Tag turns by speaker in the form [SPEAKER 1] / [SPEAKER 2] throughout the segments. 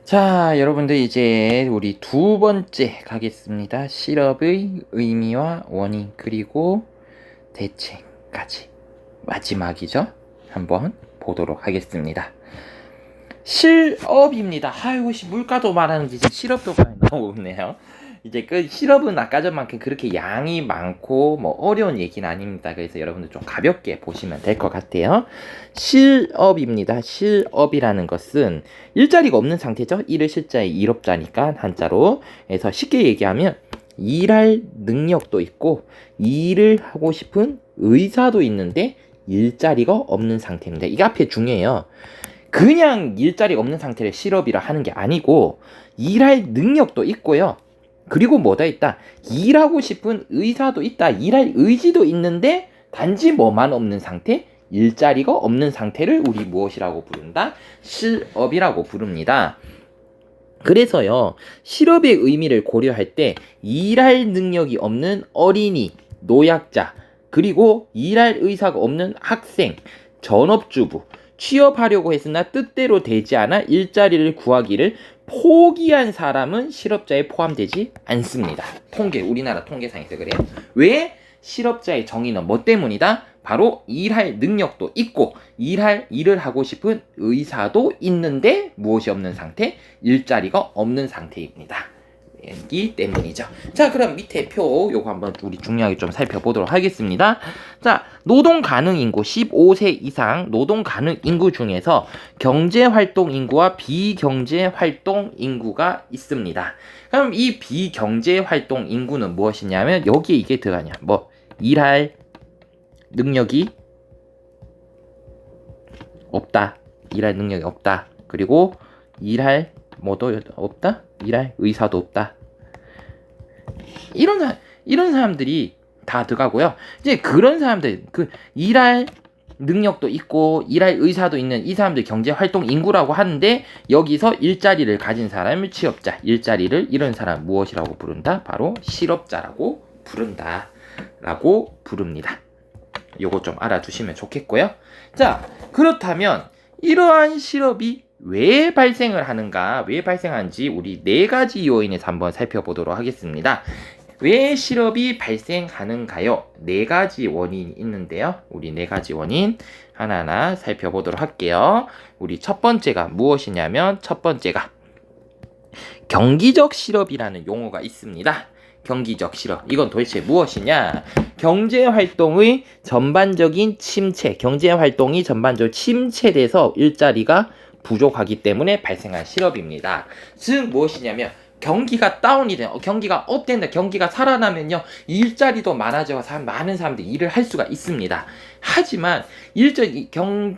[SPEAKER 1] 자, 여러분들 이제 우리 두 번째 가겠습니다. 실업의 의미와 원인 그리고 대책까지 마지막이죠. 한번 보도록 하겠습니다. 실업입니다. 아이고, 물가도 말하는데 이제 실업도 많이 나오네요. 이제 그 실업은 아까 전만큼 그렇게 양이 많고 뭐 어려운 얘기는 아닙니다. 그래서 여러분들 좀 가볍게 보시면 될 것 같아요. 실업입니다. 실업이라는 것은 일자리가 없는 상태죠. 일을 실자의 일업자니까 한자로. 그래서 쉽게 얘기하면 일할 능력도 있고 일을 하고 싶은 의사도 있는데 일자리가 없는 상태입니다. 이게 앞에 중요해요. 그냥 일자리가 없는 상태를 실업이라 하는 게 아니고 일할 능력도 있고요. 그리고 뭐가 있다? 일하고 싶은 의사도 있다. 일할 의지도 있는데 단지 뭐만 없는 상태? 일자리가 없는 상태를 우리 무엇이라고 부른다? 실업이라고 부릅니다. 그래서요, 실업의 의미를 고려할 때 일할 능력이 없는 어린이, 노약자, 그리고 일할 의사가 없는 학생, 전업주부, 취업하려고 했으나 뜻대로 되지 않아 일자리를 구하기를 포기한 사람은 실업자에 포함되지 않습니다. 우리나라 통계상에서 그래요. 왜? 실업자의 정의는 뭐 때문이다? 바로 일할 능력도 있고 일을 하고 싶은 의사도 있는데 무엇이 없는 상태? 일자리가 없는 상태입니다. 이 때문이죠. 자, 그럼 밑에 표 요거 한번 우리 중요하게 좀 살펴보도록 하겠습니다. 자, 노동 가능 인구 15세 이상 노동 가능 인구 중에서 경제 활동 인구와 비경제 활동 인구가 있습니다. 그럼 이 비경제 활동 인구는 무엇이냐면 여기에 이게 들어가냐? 뭐 일할 능력이 없다. 일할 능력이 없다. 그리고 일할 뭐도 없다? 일할 의사도 없다. 이런 사람들이 다 들어가고요. 이제 그런 사람들, 일할 능력도 있고 일할 의사도 있는 이 사람들 경제활동 인구라고 하는데 여기서 일자리를 가진 사람을 취업자, 일자리를 잃은 사람 무엇이라고 부른다? 바로 실업자라고 부릅니다. 요거 좀 알아두시면 좋겠고요. 자, 그렇다면 이러한 실업이 왜 발생을 하는가? 왜 발생하는지 우리 4가지 요인에서 한번 살펴보도록 하겠습니다. 왜 실업이 발생하는가요? 4가지 원인이 있는데요. 우리 4가지 원인 하나하나 살펴보도록 할게요. 우리 첫 번째가 무엇이냐면 첫 번째가 경기적 실업이라는 용어가 있습니다. 경기적 실업. 이건 도대체 무엇이냐? 경제활동의 전반적인 침체, 경제활동이 전반적으로 침체돼서 일자리가 부족하기 때문에 발생한 실업입니다. 즉 무엇이냐면 경기가 다운이 돼요. 경기가 업된다. 경기가 살아나면요 일자리도 많아져서 많은 사람들이 일을 할 수가 있습니다. 하지만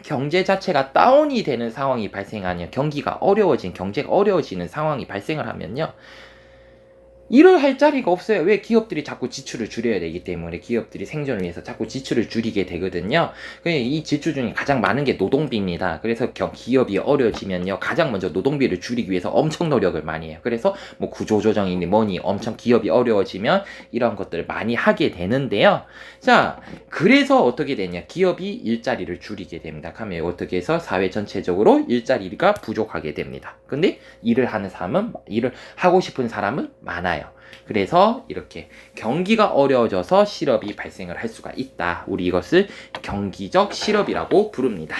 [SPEAKER 1] 경제 자체가 다운이 되는 상황이 발생하면 경제가 어려워지는 상황이 발생을 하면요 일을 할 자리가 없어요. 왜? 기업들이 자꾸 지출을 줄여야 되기 때문에 기업들이 생존을 위해서 자꾸 지출을 줄이게 되거든요. 이 지출 중에 가장 많은 게 노동비입니다. 그래서 기업이 어려워지면요 가장 먼저 노동비를 줄이기 위해서 엄청 노력을 많이 해요. 그래서 뭐 구조조정이니 뭐니 엄청 기업이 어려워지면 이런 것들을 많이 하게 되는데요. 자, 그래서 어떻게 되냐? 기업이 일자리를 줄이게 됩니다. 그러면 어떻게 해서 사회 전체적으로 일자리가 부족하게 됩니다. 근데 일을 하고 싶은 사람은 많아요. 그래서 이렇게 경기가 어려워져서 실업이 발생을 할 수가 있다. 우리 이것을 경기적 실업이라고 부릅니다.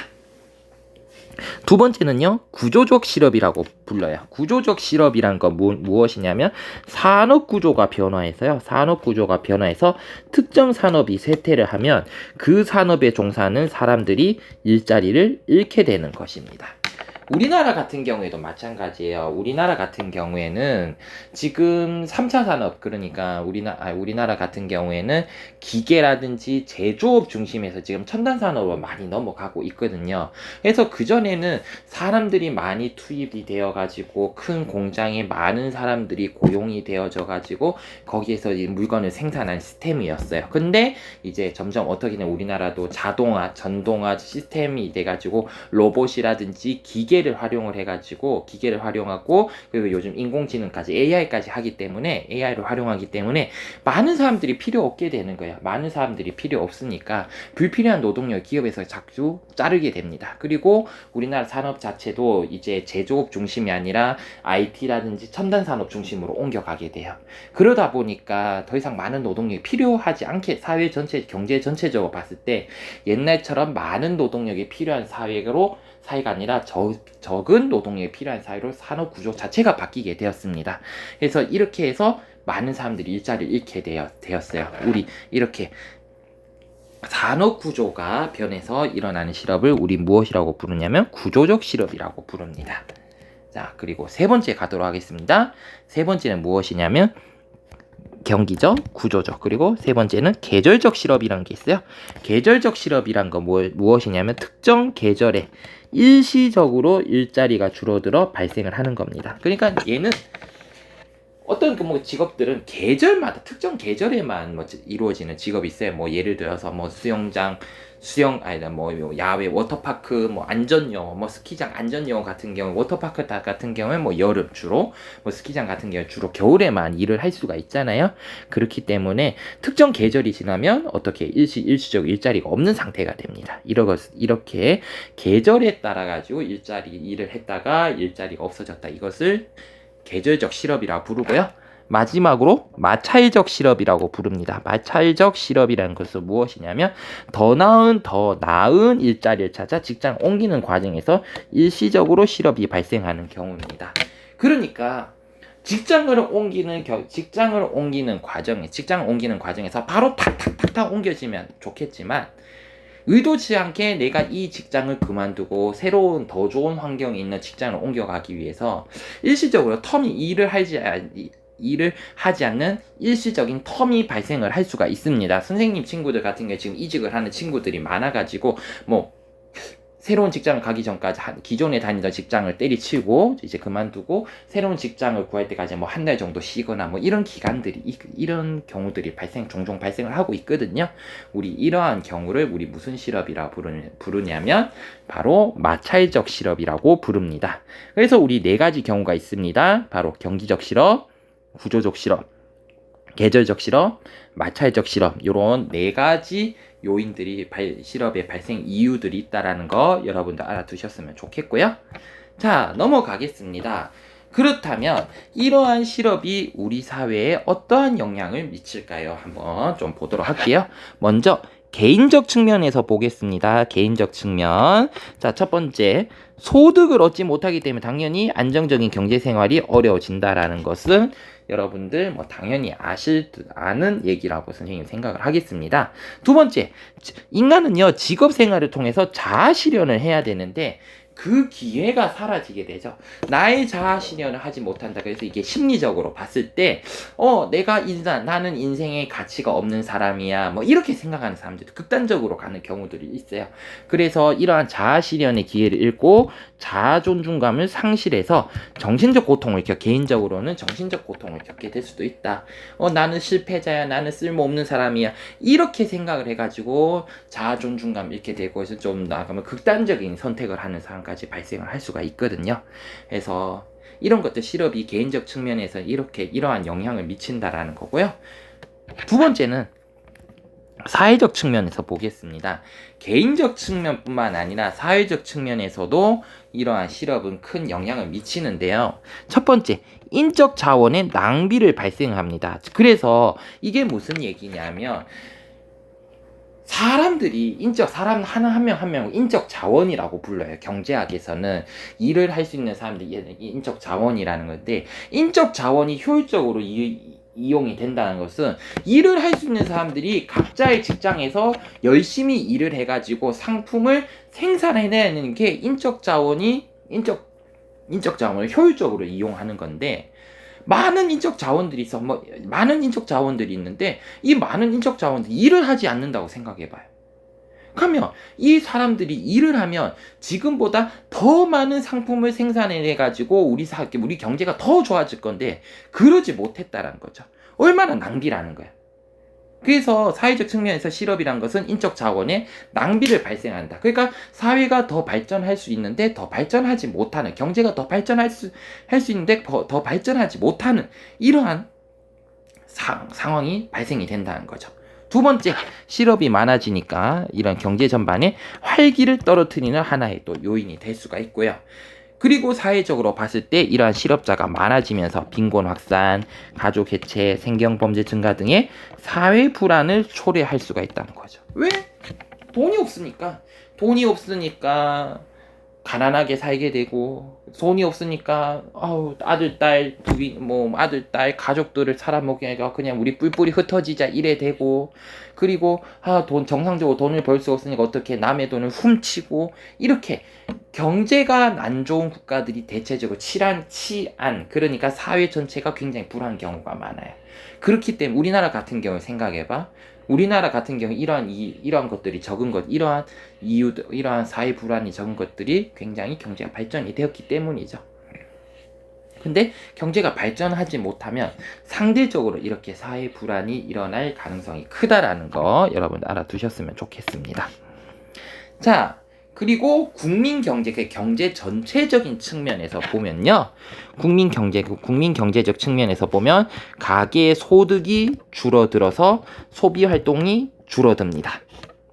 [SPEAKER 1] 두 번째는요, 구조적 실업이라고 불러요. 구조적 실업이란 건 무엇이냐면 산업 구조가 변화해서 특정 산업이 쇠퇴를 하면 그 산업에 종사하는 사람들이 일자리를 잃게 되는 것입니다. 우리나라 같은 경우에도 마찬가지예요. 우리나라 같은 경우에는 지금 3차 산업, 그러니까 우리나라 같은 경우에는 기계라든지 제조업 중심에서 지금 첨단 산업으로 많이 넘어가고 있거든요. 그래서 그전에는 사람들이 많이 투입이 되어가지고 큰 공장에 많은 사람들이 고용이 되어져가지고 거기에서 물건을 생산한 시스템이었어요. 근데 이제 점점 어떻게든 우리나라도 자동화, 전동화 시스템이 돼가지고 로봇이라든지 기계 기계를 활용을 해가지고 기계를 활용하고 그리고 요즘 인공지능까지 AI까지 하기 때문에 AI를 활용하기 때문에 많은 사람들이 필요 없게 되는 거예요. 많은 사람들이 필요 없으니까 불필요한 노동력 기업에서 자꾸 자르게 됩니다. 그리고 우리나라 산업 자체도 이제 제조업 중심이 아니라 IT라든지 첨단 산업 중심으로 옮겨가게 돼요. 그러다 보니까 더 이상 많은 노동력이 필요하지 않게 사회 전체 경제 전체적으로 봤을 때 옛날처럼 많은 노동력이 필요한 사회가 아니라 적은 노동력이 필요한 사회로 산업 구조 자체가 바뀌게 되었습니다. 그래서 이렇게 해서 많은 사람들이 일자리를 잃게 되었어요. 우리 이렇게 산업 구조가 변해서 일어나는 실업을 우리 무엇이라고 부르냐면 구조적 실업이라고 부릅니다. 자, 그리고 세 번째 가도록 하겠습니다. 세 번째는 무엇이냐면 경기적, 구조적, 그리고 세 번째는 계절적 실업이라는 게 있어요. 계절적 실업이란 거 무엇이냐면 특정 계절에 일시적으로 일자리가 줄어들어 발생을 하는 겁니다. 그러니까 얘는 어떤 직업들은 계절마다 특정 계절에만 이루어지는 직업이 있어요. 예를 들어서 야외 워터파크 안전요원 스키장 안전요원 같은 경우 워터파크 같은 경우에 여름 주로 스키장 같은 경우 주로 겨울에만 일을 할 수가 있잖아요. 그렇기 때문에 특정 계절이 지나면 어떻게 일시적 일자리가 없는 상태가 됩니다. 이렇게 계절에 따라 가지고 일을 했다가 일자리가 없어졌다. 이것을 계절적 실업이라고 부르고요. 마지막으로 마찰적 실업이라고 부릅니다. 마찰적 실업이라는 것은 무엇이냐면 더 나은 일자리를 찾아 직장 옮기는 과정에서 일시적으로 실업이 발생하는 경우입니다. 그러니까 직장을 옮기는 과정에서 바로 탁탁탁탁 옮겨지면 좋겠지만 의도치 않게 내가 이 직장을 그만두고 새로운 더 좋은 환경에 있는 직장을 옮겨가기 위해서 일시적으로 일을 하지 않는 일시적인 텀이 발생을 할 수가 있습니다. 선생님 친구들 같은 경우에 지금 이직을 하는 친구들이 많아가지고 새로운 직장을 가기 전까지 기존에 다니던 직장을 때리치고 이제 그만두고 새로운 직장을 구할 때까지 한 달 정도 쉬거나 이런 이런 경우들이 종종 발생을 하고 있거든요. 이러한 경우를 우리 무슨 실업이라 부르냐면 바로 마찰적 실업이라고 부릅니다. 그래서 우리 네 가지 경우가 있습니다. 바로 경기적 실업, 구조적 실업, 계절적 실업, 마찰적 실업, 이런 네 가지 요인들이 실업의 발생 이유들이 있다라는 거 여러분들 알아두셨으면 좋겠고요. 자, 넘어가겠습니다. 그렇다면 이러한 실업이 우리 사회에 어떠한 영향을 미칠까요? 한번 좀 보도록 할게요. 먼저 개인적 측면에서 보겠습니다. 개인적 측면. 자, 첫 번째, 소득을 얻지 못하기 때문에 당연히 안정적인 경제 생활이 어려워진다라는 것은 여러분들 당연히 아는 얘기라고 선생님 생각을 하겠습니다. 두 번째, 인간은요 직업 생활을 통해서 자아 실현을 해야 되는데 그 기회가 사라지게 되죠. 나의 자아 실현을 하지 못한다. 그래서 이게 심리적으로 봤을 때 나는 인생에 가치가 없는 사람이야 이렇게 생각하는 사람들도 극단적으로 가는 경우들이 있어요. 그래서 이러한 자아 실현의 기회를 잃고 자아 존중감을 상실해서 개인적으로는 정신적 고통을 겪게 될 수도 있다. 나는 실패자야, 나는 쓸모없는 사람이야 이렇게 생각을 해가지고 자아 존중감 잃게 되고 해서 좀 나가면 극단적인 선택을 하는 사람까지 발생을 할 수가 있거든요. 그래서 이런 것들 실업이 개인적 측면에서 이러한 영향을 미친다라는 거고요. 두 번째는 사회적 측면에서 보겠습니다. 개인적 측면뿐만 아니라 사회적 측면에서도 이러한 실업은 큰 영향을 미치는데요. 첫 번째, 인적 자원의 낭비를 발생합니다. 그래서 이게 무슨 얘기냐면 사람 한 명 인적 자원이라고 불러요. 경제학에서는 일을 할 수 있는 사람들이 인적 자원이라는 건데, 인적 자원이 효율적으로 이용이 된다는 것은 일을 할 수 있는 사람들이 각자의 직장에서 열심히 일을 해가지고 상품을 생산해내는 게 인적 자원을 효율적으로 이용하는 건데, 많은 인적 자원들이 있는데 이 많은 인적 자원들이 일을 하지 않는다고 생각해봐요. 그러면 이 사람들이 일을 하면 지금보다 더 많은 상품을 생산해내가지고 우리 경제가 더 좋아질 건데 그러지 못했다라는 거죠. 얼마나 낭비라는 거야. 그래서 사회적 측면에서 실업이란 것은 인적 자원의 낭비를 발생한다. 그러니까 사회가 더 발전할 수 있는데 더 발전하지 못하는, 경제가 더 발전할 수 있는데 더 발전하지 못하는 이러한 상황이 발생이 된다는 거죠. 두 번째, 실업이 많아지니까 이런 경제 전반에 활기를 떨어뜨리는 하나의 또 요인이 될 수가 있고요. 그리고 사회적으로 봤을 때 이러한 실업자가 많아지면서 빈곤 확산, 가족 해체, 생경범죄 증가 등의 사회 불안을 초래할 수가 있다는 거죠. 왜? 돈이 없으니까. 돈이 없으니까 가난하게 살게 되고, 돈이 없으니까 아들 딸 아들 딸 가족들을 살아먹기가 그냥 우리 뿔뿔이 흩어지자 이래 되고, 그리고 돈 정상적으로 돈을 벌 수 없으니까 어떻게 남의 돈을 훔치고, 이렇게 경제가 안 좋은 국가들이 대체적으로 치안, 그러니까 사회 전체가 굉장히 불안한 경우가 많아요. 그렇기 때문에 우리나라 같은 경우 생각해봐. 우리나라 같은 경우 이러한 것들이 적은 것, 이러한 이유들, 이러한 사회 불안이 적은 것들이 굉장히 경제가 발전이 되었기 때문이죠. 근데 경제가 발전하지 못하면 상대적으로 이렇게 사회 불안이 일어날 가능성이 크다라는 거 여러분 알아두셨으면 좋겠습니다. 자, 그리고 국민 경제, 그 경제 전체적인 측면에서 보면요. 국민 경제적 측면에서 보면 가계의 소득이 줄어들어서 소비 활동이 줄어듭니다.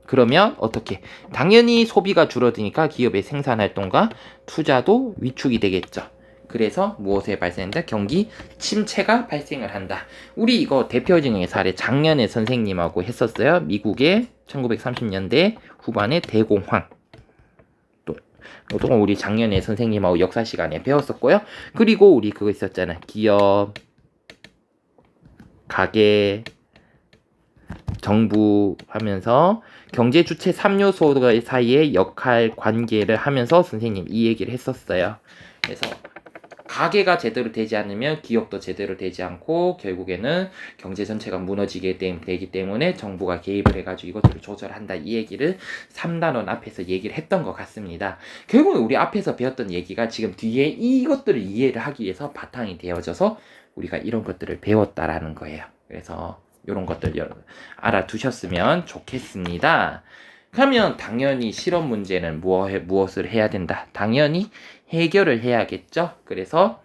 [SPEAKER 1] 그러면 어떻게? 당연히 소비가 줄어드니까 기업의 생산 활동과 투자도 위축이 되겠죠. 그래서 무엇에 발생한다? 경기 침체가 발생을 한다. 우리 이거 대표적인 사례 작년에 선생님하고 했었어요. 미국의 1930년대 후반의 대공황. 또 우리 작년에 선생님하고 역사 시간에 배웠었고요. 그리고 우리 그거 있었잖아. 기업, 가계, 정부 하면서 경제 주체 3요소 사이의 역할 관계를 하면서 선생님 이 얘기를 했었어요. 그래서 가계가 제대로 되지 않으면 기업도 제대로 되지 않고 결국에는 경제 전체가 무너지게 되기 때문에 정부가 개입을 해가지고 이것들을 조절한다, 이 얘기를 3단원 앞에서 얘기를 했던 것 같습니다. 결국은 우리 앞에서 배웠던 얘기가 지금 뒤에 이것들을 이해를 하기 위해서 바탕이 되어져서 우리가 이런 것들을 배웠다라는 거예요. 그래서 이런 것들 알아두셨으면 좋겠습니다. 그러면 당연히 실업 문제는 무엇을 해야 된다? 당연히 해결을 해야겠죠. 그래서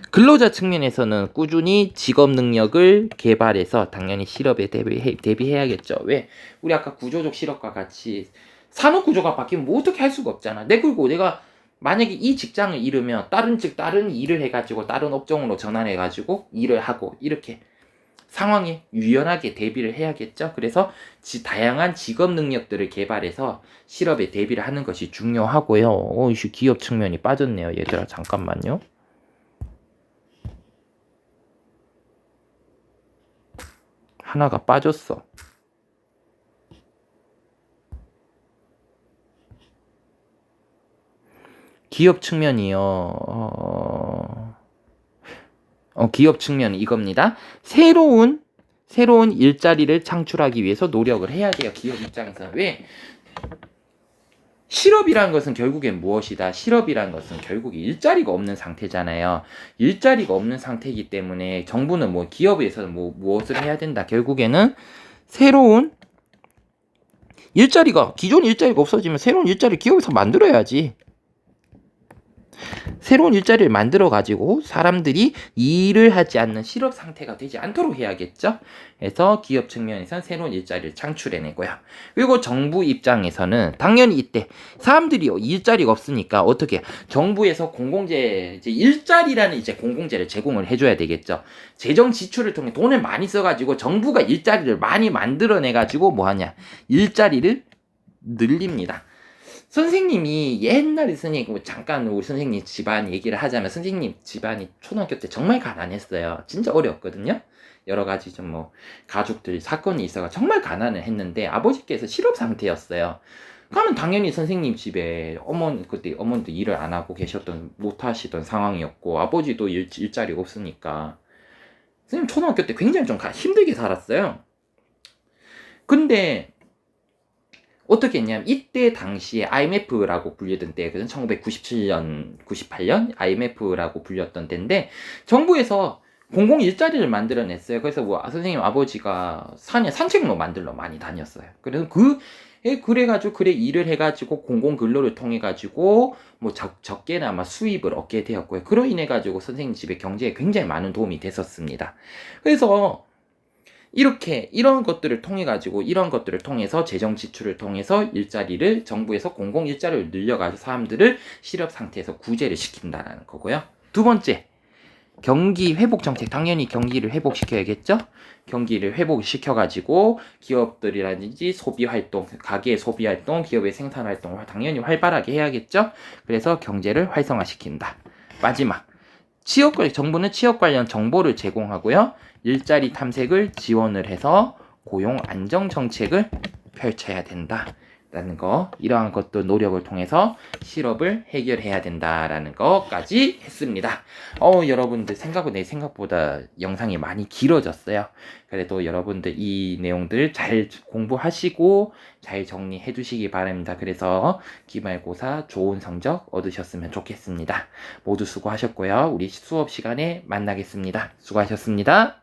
[SPEAKER 1] 근로자 측면에서는 꾸준히 직업 능력을 개발해서 당연히 실업에 대비해야겠죠. 왜? 우리 아까 구조적 실업과 같이 산업 구조가 바뀌면 뭐 어떻게 할 수가 없잖아. 그리고 내가 만약에 이 직장을 잃으면 다른 일을 해가지고 다른 업종으로 전환해가지고 일을 하고 이렇게 상황에 유연하게 대비를 해야겠죠. 그래서 다양한 직업 능력들을 개발해서 실업에 대비를 하는 것이 중요하고요. 기업 측면이 빠졌네요. 얘들아 잠깐만요. 하나가 빠졌어. 기업 측면이요. 기업 측면은 이겁니다. 새로운 일자리를 창출하기 위해서 노력을 해야 돼요. 기업 입장에서는. 왜? 실업이란 것은 결국엔 무엇이다? 실업이란 것은 결국에 일자리가 없는 상태잖아요. 일자리가 없는 상태이기 때문에 정부는 기업에서는 무엇을 해야 된다? 결국에는 새로운 기존 일자리가 없어지면 새로운 일자리를 기업에서 만들어야지. 새로운 일자리를 만들어 가지고 사람들이 일을 하지 않는 실업 상태가 되지 않도록 해야겠죠. 그래서 기업 측면에서는 새로운 일자리를 창출해내고요. 그리고 정부 입장에서는 당연히 이때 사람들이 일자리가 없으니까 어떻게 정부에서 공공재 일자리라는 공공재를 제공을 해줘야 되겠죠. 재정 지출을 통해 돈을 많이 써가지고 정부가 일자리를 많이 만들어내가지고 뭐하냐, 일자리를 늘립니다. 선생님이 옛날에 잠깐 우리 선생님 집안 얘기를 하자면 선생님 집안이 초등학교 때 정말 가난했어요. 진짜 어려웠거든요. 여러 가지 가족들 사건이 있어가 정말 가난을 했는데 아버지께서 실업 상태였어요. 그러면 당연히 선생님 집에 그때 어머니도 일을 안 하고 못 하시던 상황이었고 아버지도 일자리가 없으니까 선생님 초등학교 때 굉장히 좀 힘들게 살았어요. 근데 어떻게 했냐면 이때 당시에 IMF라고 불리던 때거든. 1997년, 98년 IMF라고 불렸던 때인데 정부에서 공공 일자리를 만들어냈어요. 그래서 뭐 선생님 아버지가 산에 산책로 만들러 많이 다녔어요. 그래서 그래가지고 그래 일을 해가지고 공공 근로를 통해 가지고 뭐 적게나마 수입을 얻게 되었고요. 그로 인해 가지고 선생님 집에 경제에 굉장히 많은 도움이 됐었습니다. 그래서 이런 것들을 통해 가지고 이런 것들을 통해서 재정 지출을 통해서 일자리를 정부에서 공공 일자리를 늘려가지고 사람들을 실업 상태에서 구제를 시킨다는 거고요. 두 번째, 경기 회복 정책. 당연히 경기를 회복시켜야겠죠. 경기를 회복시켜가지고 기업들이라든지 소비 활동, 가게의 소비 활동, 기업의 생산 활동을 당연히 활발하게 해야겠죠. 그래서 경제를 활성화시킨다. 마지막, 정부는 취업 관련 정보를 제공하고요. 일자리 탐색을 지원을 해서 고용 안정 정책을 펼쳐야 된다. 라는 거, 이러한 것도 노력을 통해서 실업을 해결해야 된다라는 것까지 했습니다. 여러분들 생각보다 영상이 많이 길어졌어요. 그래도 여러분들 이 내용들 잘 공부하시고 잘 정리해 두시기 바랍니다. 그래서 기말고사 좋은 성적 얻으셨으면 좋겠습니다. 모두 수고하셨고요. 우리 수업 시간에 만나겠습니다. 수고하셨습니다.